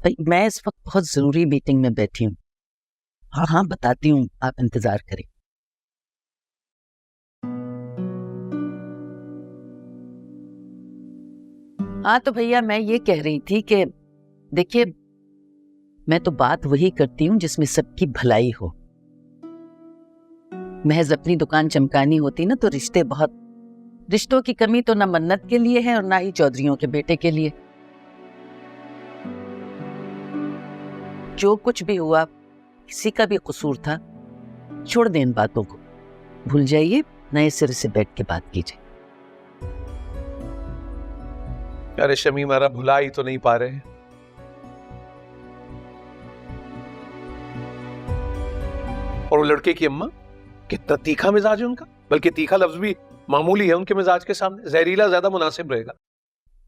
भाई मैं इस वक्त बहुत जरूरी मीटिंग में बैठी हूँ। हाँ हाँ बताती हूँ, आप इंतजार करें। हाँ तो भैया मैं ये कह रही थी कि देखिए, मैं तो बात वही करती हूँ जिसमें सबकी भलाई हो। महज अपनी दुकान चमकानी होती ना तो रिश्तों की कमी तो ना मन्नत के लिए है और ना ही चौधरियों के बेटे के लिए। जो कुछ भी हुआ किसी का भी कसूर था, छोड़ दें इन बातों को, भूल जाइए, नए सिरे से बैठ के बात कीजिए। अरे शमी मारा भुला ही तो नहीं पा रहे। और वो लड़के की अम्मा, कितना तीखा मिजाज है उनका, बल्कि तीखा लफ्ज भी मामूली है उनके मिजाज के सामने, जहरीला ज्यादा मुनासिब रहेगा।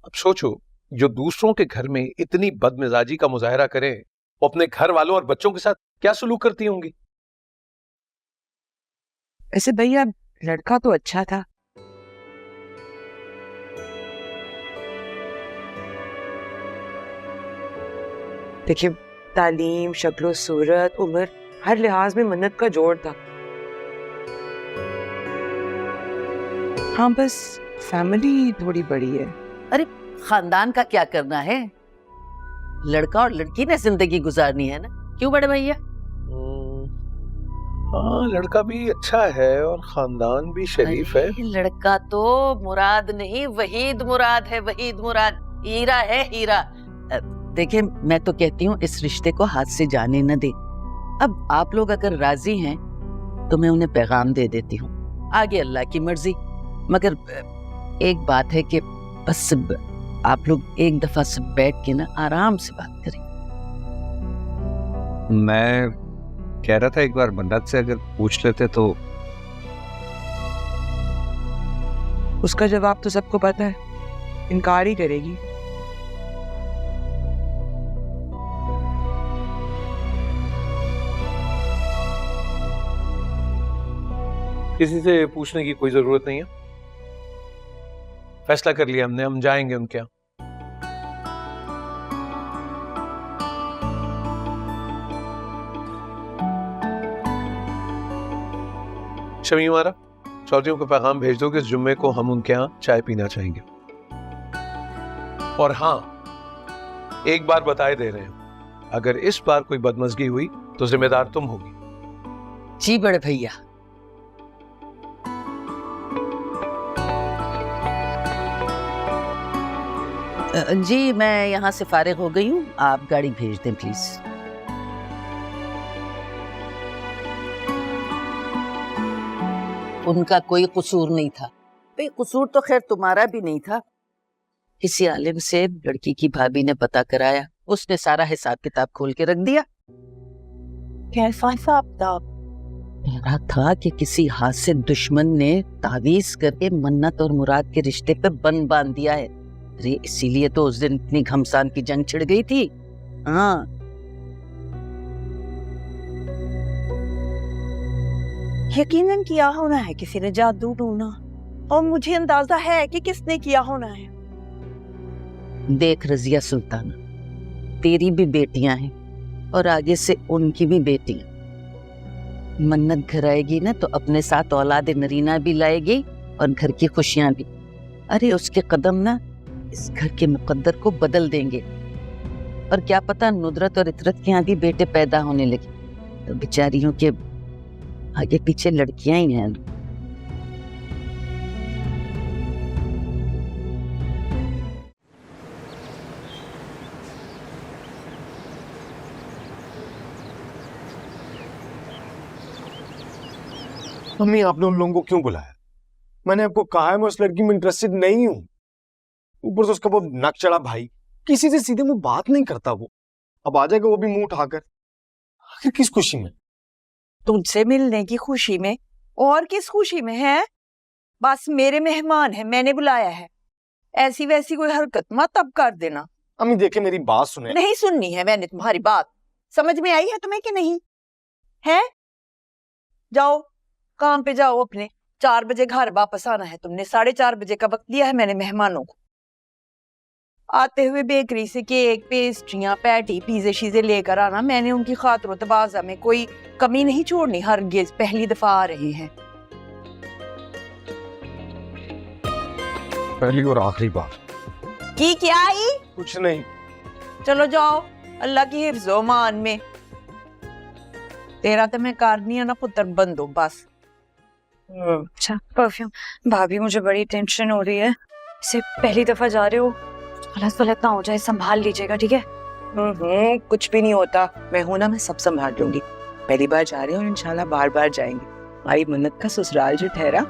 अब सोचो, जो दूसरों के घर में इतनी बदमिजाजी का मुजाहरा करें, वो अपने घर वालों और बच्चों के साथ क्या सलूक करती होंगी। ऐसे भैया लड़का तो अच्छा था। देखिए, तालीम, शक्लो सूरत, उम्र, हर लिहाज में मन्नत का जोड़ था। हाँ बस फैमिली थोड़ी बड़ी है। अरे खानदान का क्या करना है, लड़का और लड़की ने जिंदगी गुजारनी है ना, क्यों बड़े भैया? हाँ लड़का भी अच्छा है और खानदान भी शरीफ है। लड़का तो मुराद नहीं, वहीद मुराद है, वहीद मुराद, हीरा है हीरा। देखिए मैं तो कहती हूँ इस रिश्ते को हाथ से जाने न दे। अब आप लोग अगर राजी हैं तो मैं उन्हें पैगाम दे देती हूँ, आगे अल्लाह की मर्जी। मगर एक बात है कि बस आप लोग एक दफा सब बैठ के ना आराम से बात करें। मैं कह रहा था एक बार मन्नत से अगर पूछ लेते तो। उसका जवाब तो सबको पता है, इनकार ही करेगी। किसी से पूछने की कोई जरूरत नहीं है, फैसला कर लिया हमने, हम जाएंगे उनके यहाँ। शमी हमारा चौधरियों को पैगाम भेज दो कि इस जुम्मे को हम उनके यहाँ चाय पीना चाहेंगे। और हाँ, एक बार बताए दे रहे हैं, अगर इस बार कोई बदमजगी हुई तो जिम्मेदार तुम होगी। जी बड़े भैया। जी मैं यहाँ से फारिग हो गई हूँ, आप गाड़ी भेज दें प्लीज। उनका कोई कसूर नहीं था। कसूर तो खैर तुम्हारा भी नहीं था। किसी आलिम से लड़की की भाभी ने पता कराया, उसने सारा हिसाब किताब खोल के रख दिया। कैसा हिसाब किताब? कह रहा था कि किसी हाथ से दुश्मन ने तावीज करके मन्नत और मुराद के रिश्ते पे बंद बांध दिया है। अरे इसीलिए तो उस दिन इतनी घमसान की जंग छिड़ गई थी। हाँ यकीनन किया होना है किसी ने जादू टूना, और मुझे अंदाजा है कि किसने किया होना है। देख रजिया सुल्ताना, तेरी भी बेटियां हैं और आगे से उनकी भी बेटियां। मन्नत घर आएगी ना तो अपने साथ औलाद नरीना भी लाएगी और घर की खुशियां भी। अरे उसके कदम ना इस घर के मुकद्दर को बदल देंगे। और क्या पता नुदरत और इतरत के यहाँ भी बेटे पैदा होने लगे तो बेचारियों के आगे पीछे लड़कियां ही हैं। मम्मी आपने उन लोगों को क्यों बुलाया? मैंने आपको कहा है मैं उस लड़की में इंटरेस्टेड नहीं हूं। ऊपर से उसका वो नक चढ़ा भाई, किसी से सीधे मुंह बात नहीं करता वो। अब आ जाएगा वो भी मुंह उठाकर। आखिर किस खुशी में? तुझसे मिलने की खुशी में। और किस खुशी में है? बस मेरे मेहमान है, मैंने बुलाया है, ऐसी वैसी कोई हरकत मत अब कर देना। अम्मी देखे मेरी बात सुने। नहीं सुननी है मैंने तुम्हारी बात। समझ में आई है तुम्हें कि नहीं है? जाओ काम पे जाओ अपने। 4 बजे घर वापस आना है तुमने। 4:30 बजे का वक्त दिया है मैंने मेहमानों को। आते हुए बेकरी से केक, पेस्ट्रियां, पैटी, पिज़्ज़े शीज़े लेकर आना। मैंने उनकी खातिर तबाज़ा में कोई कमी नहीं छोड़नी, हरगिज़। पहली दफा आ रहे हैं। पहली और आखिरी बार। की क्या आई? कुछ नहीं। चलो जाओ, अल्लाह की हिफ्ज़ो मान में। तेरा तो मैं करनी है ना पुत्र, बंदो बस। अच्छा परफ्यूम। भाभी मुझे बड़ी टेंशन हो रही है, इसे पहली दफा जा रहे हो, गलत गलत ना हो जाए, संभाल लीजिएगा ठीक है? कुछ भी नहीं होता, मैं हूं ना, मैं सब संभाल लूंगी। पहली बार जा रही हूँ और इंशाल्लाह बार बार जाएंगे। हमारी मन्नत का ससुराल जो ठहरा।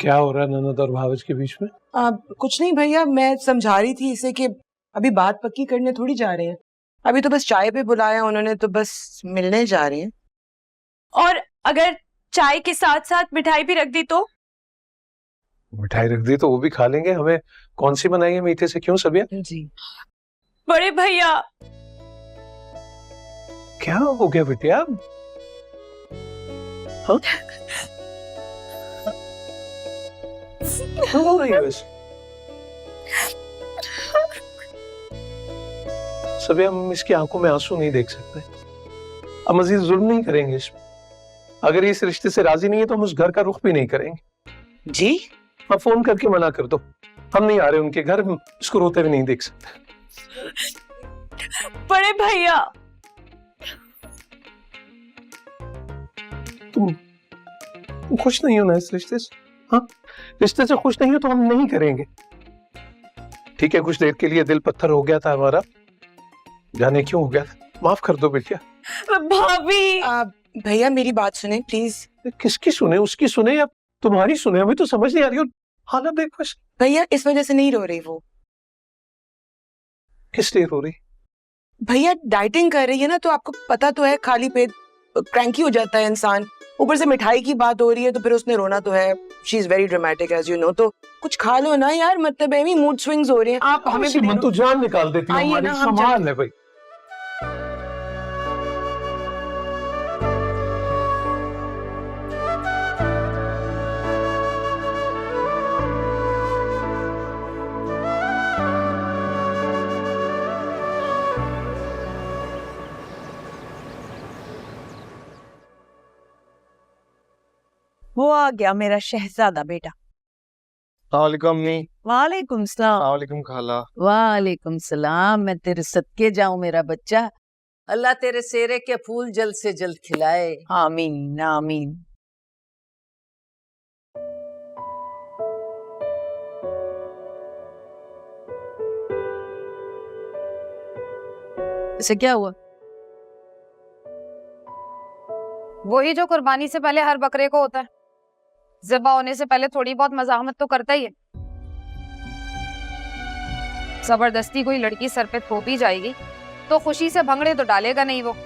क्या हो रहा है ननद और भावज के बीच में? कुछ नहीं भैया, मैं समझा रही थी इसे कि अभी बात पक्की करने थोड़ी जा रहे हैं, अभी तो बस चाय पे बुलाया उन्होंने, तो बस मिलने जा रहे हैं। और अगर चाय के साथ साथ मिठाई भी रख दी तो? मिठाई रख दी तो वो भी खा लेंगे। हमें कौन सी बनाई है मीठे से? क्यों सबिया? जी बड़े भैया। क्या हो गया बिटिया? हाँ? क्या हो रही है वैसे? सबिया, हम इसकी आंखों में आंसू नहीं देख सकते। अब मजीद जुल्म नहीं करेंगे इसमें। अगर इस रिश्ते से राजी नहीं है तो हम उस घर का रुख भी नहीं करेंगे। जी, आप फोन करके मना कर दो, हम नहीं आ रहे उनके घर, इसको रोते हुए नहीं देख सकते। बड़े भैया। तुम खुश नहीं हो ना इस रिश्ते से? हाँ, रिश्ते से खुश नहीं हो तो हम नहीं करेंगे। ठीक है, कुछ देर के लिए दिल पत्थर हो गया था हमारा, जाने क्यों हो गया था, माफ कर दो बेटिया। भाभी। भैया मेरी बात सुने प्लीज। किसकी सुने, उसकी सुने या तुम्हारी सुने? हमें तो समझ नहीं आ रही। हालत देख बस। भैया इस वजह से नहीं रो रही वो। किस लिए रो रही? भैया डाइटिंग कर रही है ना, तो आपको पता तो है खाली पेट क्रैंकी हो जाता है इंसान। ऊपर से मिठाई की बात हो रही है तो फिर उसने रोना तो है। She is very dramatic as you know. तो कुछ खा लो ना यार, मतलब ऐवी मूड स्विंग्स हो रहे हैं। आप हमें भी मन तो जान निकाल देती है हमारी। संभाल है भाई। वो आ गया मेरा शहजादा बेटा। वालेकुम वालेकुम सलाम। वालेकुम खाला। वालेकुम सलाम। मैं तेरे सदके जाऊं मेरा बच्चा। अल्लाह तेरे सेरे के फूल जल्द से जल्द खिलाए। आमीन आमीन। इसे क्या हुआ? वही जो कुर्बानी से पहले हर बकरे को होता है। ज़िबा होने से पहले थोड़ी बहुत मज़ाहमत तो करता ही है। जबरदस्ती कोई लड़की सर पे थोपी जाएगी तो खुशी से भंगड़े तो डालेगा नहीं वो।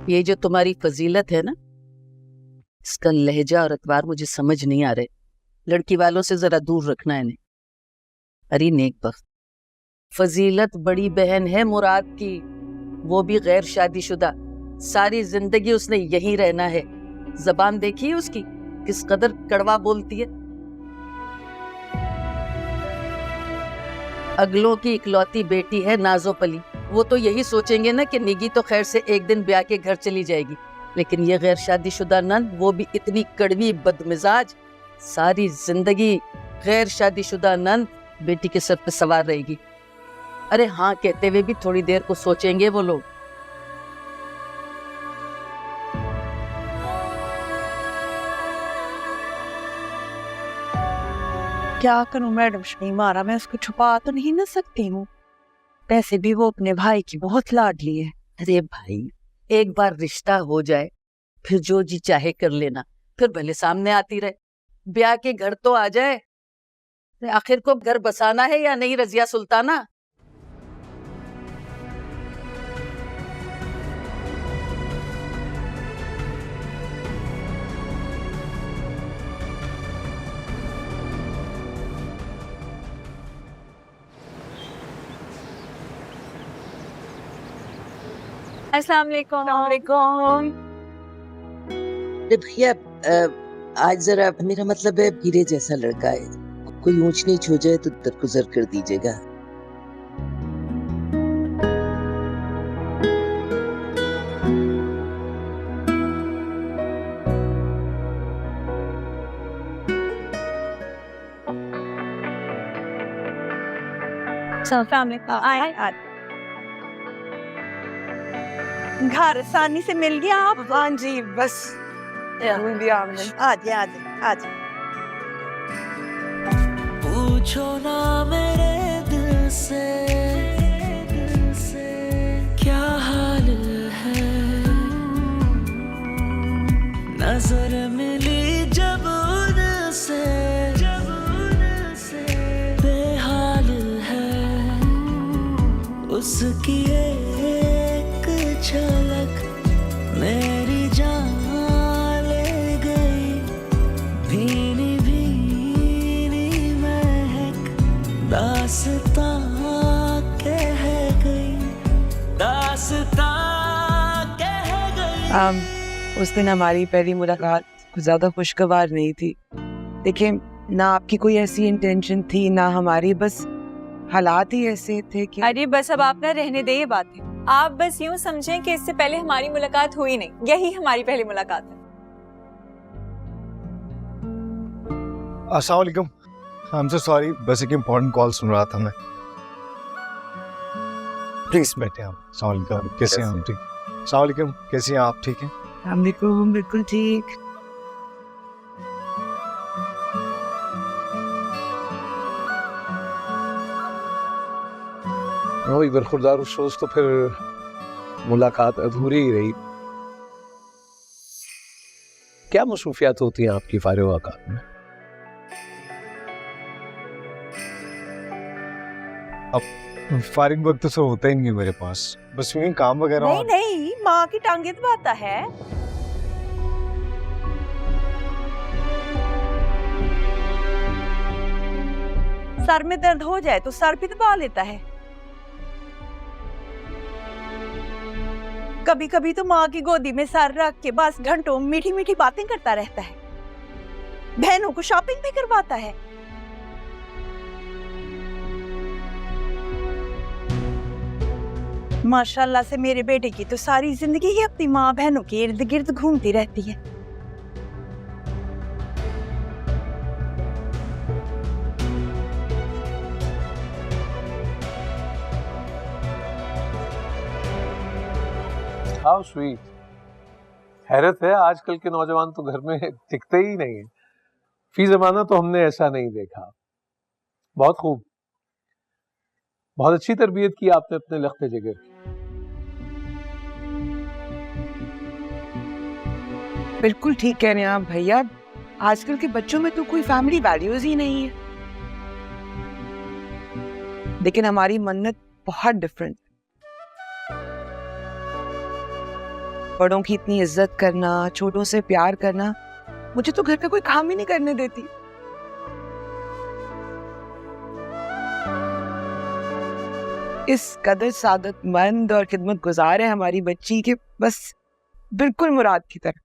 ये जो तुम्हारी फजीलत है ना, इसका लहजा और अतवार मुझे समझ नहीं आ रहे। लड़की वालों से जरा दूर रखना है इन्हें। अरे नेक बख्त, फजीलत बड़ी बहन है मुराद की, वो भी गैर शादीशुदा। सारी जिंदगी उसने यहीं रहना है। जबान देखी उसकी किस कदर कड़वा बोलती है। अगलों की इकलौती बेटी है नाजो पली। वो तो यही सोचेंगे ना कि निगी तो खैर से एक दिन ब्याह के घर चली जाएगी, लेकिन ये गैर शादीशुदा नंद, वो भी इतनी कड़वी बदमिजाज, सारी जिंदगी गैर शादीशुदा नंद बेटी के सर पे सवार रहेगी। अरे हाँ कहते हुए भी थोड़ी देर को सोचेंगे वो लोग। क्या करूं मैडम शमीमारा, मैं उसको छुपा तो नहीं ना सकती हूँ। वैसे भी वो अपने भाई की बहुत लाडली है। अरे भाई, एक बार रिश्ता हो जाए फिर जो जी चाहे कर लेना, फिर भले सामने आती रहे। ब्याह के घर तो आ जाए। आखिर को घर बसाना है या नहीं रजिया सुल्ताना? अस्सलाम वालेकुम। अरे भैया, आज जरा मेरा मतलब है हीरे जैसा लड़का है, कोई ऊंच नीच हो जाए तो दरगुजर कर दीजिएगा। घर आसानी से मिल गया आप? हाँ जी, बस ढूंढ दिया हमने। आजे आजे आजे। पूछो ना मेरे दिल से क्या हाल है, नजर मिली जब उनसे बेहाल है, उसकी एक झलक मेरी जान ले गई, भीनी भीनी महक दास्तां कह गई, दास्तां कह गई। उस दिन हमारी पहली मुलाकात कुछ ज्यादा खुशगवार नहीं थी। देखिए, ना आपकी कोई ऐसी इंटेंशन थी ना हमारी, बस हालात ही ऐसे थे कि अरे बस अब आप ना रहने दे ये बातें। आप बस यूं समझें कि इससे पहले हमारी मुलाकात हुई नहीं, यही हमारी पहली मुलाकात है। अस्सलाम वालेकुम। आई एम सो सॉरी, बस एक इम्पोर्टेंट कॉल सुन रहा था मैं। प्लीज बैठे आप। अस्सलाम वालेकुम, कैसे हैं आप? ठीक। अस्सलाम वालेकुम, कैसे हैं आप? ठीक हैं? हम बिल्कुल ठीक। वही बरखुरदार उस रोज तो फिर मुलाकात अधूरी ही रही। क्या मसरूफियात होती हैं आपकी फारिग औकात में? अब फारिग वक्त तो होता ही नहीं है मेरे पास, बस यूं ही काम वगैरह। नहीं नहीं, माँ की टांगे दबाता है। सर में दर्द हो जाए तो सर भी दबा लेता है। कभी कभी तो माँ की गोदी में सर रख के बस घंटों मीठी मीठी बातें करता रहता है। बहनों को शॉपिंग भी करवाता है। माशाल्लाह से मेरे बेटे की तो सारी जिंदगी ही अपनी माँ बहनों के इर्द गिर्द घूमती रहती है। How sweet. हैरत है, आजकल के नौजवान तो घर में टिकते ही नहीं है। फी जमाना तो हमने ऐसा नहीं देखा। बहुत खूब, बहुत अच्छी तरबियत की आपने अपने लख्ते जिगर की। बिल्कुल ठीक कह रहे हैं आप भैया। आजकल के बच्चों में तो कोई फैमिली वैल्यूज ही नहीं है। लेकिन हमारी मन्नत बहुत डिफरेंट। बड़ों की इतनी इज्जत करना, छोटों से प्यार करना, मुझे तो घर का कोई काम ही नहीं करने देती। इस कदर सादतमंद और खिदमत गुजार है हमारी बच्ची के, बस बिल्कुल मुराद की तरह।